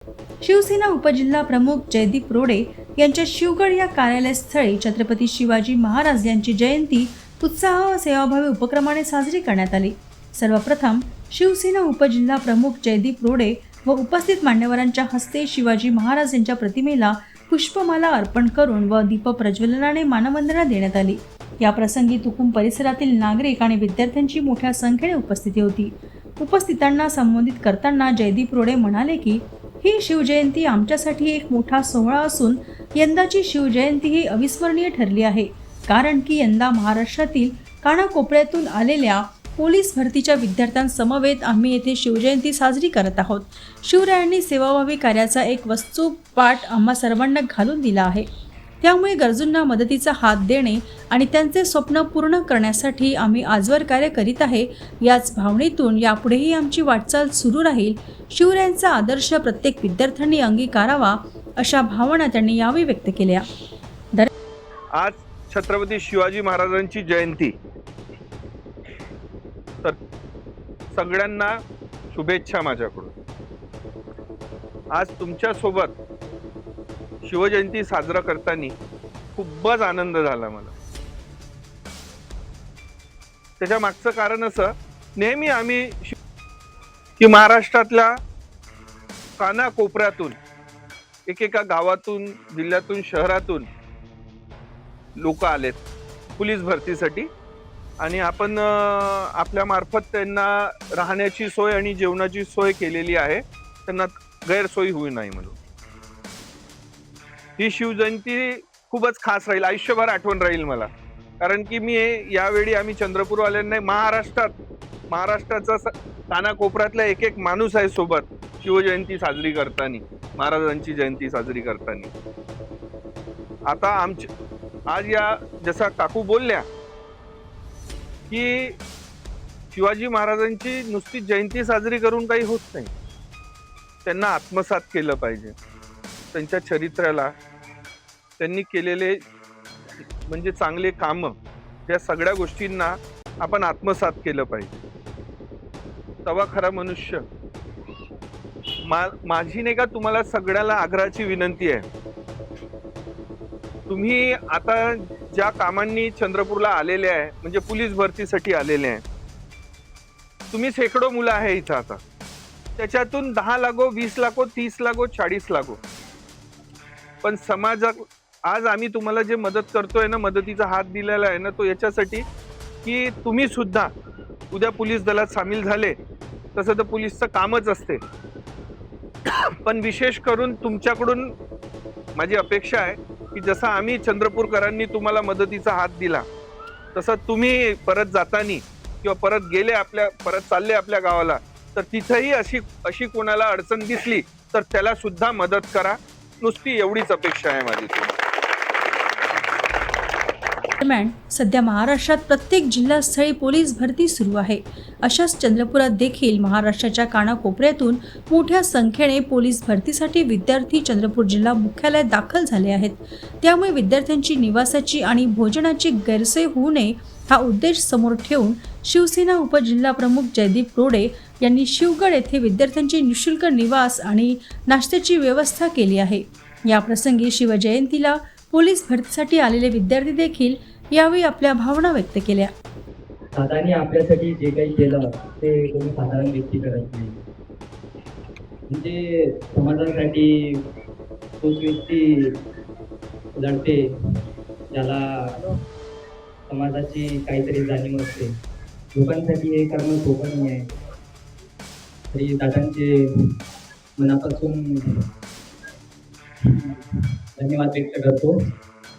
शिवसेना उपजिल्हा प्रमुख जयदीप रोडे यांच्या शिवगड या कार्यालयस्थळी छत्रपती शिवाजी महाराज यांची जयंती उत्साह व सेवाभावी उपक्रमाने साजरी करण्यात आली। सर्वप्रथम शिवसेना उपजिल्हा प्रमुख जयदीप रोडे व उपस्थित मान्यवरांच्या हस्ते शिवाजी महाराज यांच्या प्रतिमेला पुष्पमाला अर्पण करून व दीप प्रज्वलनाने मानवंदना देण्यात आली। या प्रसंगी तुकुम परिसरातील नागरिक आणि विद्यार्थ्यांची मोठ्या संख्येने उपस्थिती होती। उपस्थितांना संबोधित करताना जयदीप रोडे म्हणाले की ही शिवजयंती आमच्यासाठी एक मोठा सोहळा असून यंदाची शिवजयंती ही अविस्मरणीय ठरली आहे, कारण की यंदा महाराष्ट्रातील कानाकोपऱ्यातून आलेल्या पोलीस भरतीच्या विद्यार्थ्यांसमवेत आम्ही येथे शिवजयंती साजरी करत आहोत। शिवरायांनी सेवाभावी कार्याचा एक वस्तुपाठ आम्हा सर्वांना घालून दिला आहे, त्यामुळे गरजूंना मदतीचा हात देणे आणि त्यांचे स्वप्न पूर्ण करण्यासाठी आम्ही आजवर कार्य करीत आहे। याच भावनेतून यापुढेही आमची वाटचाल सुरू राहील। शिवरायांचा आदर्श प्रत्येक विद्यार्थ्यांनी अंगीकारावा अशा भावना त्यांनी यावेळी व्यक्त केल्या। आज छत्रपती शिवाजी महाराजांची जयंती, तर सगळ्यांना शुभेच्छा माझ्याकडून। आज तुमच्या सोबत शिवजयंती साजरा करताना खूपच आनंद झाला मला। त्याच्या मागचं कारण असं, नेहमी आम्ही की महाराष्ट्रातल्या कानाकोपऱ्यातून एकेका गावातून, जिल्ह्यातून, शहरातून लोक आलेत पोलीस भरतीसाठी आणि आपण आपल्या मार्फत त्यांना राहण्याची सोय आणि जेवणाची सोय केलेली आहे, त्यांना गैरसोय होऊ नये म्हणून। ही शिवजयंती खूपच खास राहील, आयुष्यभर आठवण राहील मला, कारण की मी यावेळी आम्ही चंद्रपूरवाल्यांना महाराष्ट्राचा कानाकोपऱ्यातला एक एक माणूस आहे सोबत शिवजयंती साजरी करताना, महाराजांची जयंती साजरी करताना। आता आज या जसा काकू बोलल्या की शिवाजी महाराजांची नुसती जयंती साजरी करून काही होत नाही, त्यांना आत्मसात केलं पाहिजे। त्यांच्या चरित्राला, त्यांनी केलेले म्हणजे चांगले काम, या सगळ्या गोष्टींना आपण आत्मसात केलं पाहिजे, तेव्हा खरा मनुष्य। माझी नाही का तुम्हाला सगळ्याला आग्रहाची विनंती आहे, तुम्ही आता ज्या कामांनी चंद्रपूरला आलेले आहे, म्हणजे पोलीस भरतीसाठी आलेले आहे, तुम्ही शेकडो मुलं आहे इथं, आता त्याच्यातून 10 लागो, 20 लागो, 30 लागो, 40 लागो, पण समाजात आज आम्ही तुम्हाला जे मदत करतोय ना, मदतीचा हात दिलेला आहे ना, तो याच्यासाठी की तुम्ही सुद्धा उद्या पोलीस दलात सामील झाले, तसं तर पोलीसचं कामच असते, पण विशेष करून तुमच्याकडून माझी अपेक्षा आहे की जसं आम्ही चंद्रपूरकरांनी तुम्हाला मदतीचा हात दिला, तसं तुम्ही परत जातानी किंवा परत चालले आपल्या गावाला, तर तिथेही अशी कोणाला अडचण दिसली तर त्याला सुद्धा मदत करा, नुसती एवढीच अपेक्षा आहे माझी तुम्हाला। दरम्यान सध्या महाराष्ट्रात प्रत्येक जिल्हास्थळी पोलीस भरती सुरू आहे। अशाच चंद्रपुरात देखील महाराष्ट्राच्या कानाकोपऱ्यातून मोठ्या संख्येने पोलीस भरतीसाठी विद्यार्थी चंद्रपूर जिल्हा मुख्यालयात दाखल झाले आहेत। त्यामुळे विद्यार्थ्यांची निवासाची आणि भोजनाची गैरसोय होऊ नये हा उद्देश समोर ठेवून शिवसेना उपजिल्हा प्रमुख जयदीप रोडे यांनी शिवगड येथे विद्यार्थ्यांची निःशुल्क निवास आणि नाश्त्याची व्यवस्था केली आहे। या प्रसंगी शिवजयंतीला पोलीस भरतीसाठी आलेले विद्यार्थी देखील यावेळी आपल्या भावना व्यक्त केल्या। दादांनी आपल्यासाठी जे काही केलं ते कोणी साधारण व्यक्ती करत नाही, म्हणजे समाजासाठी तोच व्यक्ती लढते ज्याला समाजाची काहीतरी जाणीव असते। लोकांसाठी हे करणं सोपं नाही आहे, तरी दादांचे मनापासून धन्यवाद व्यक्त करतो।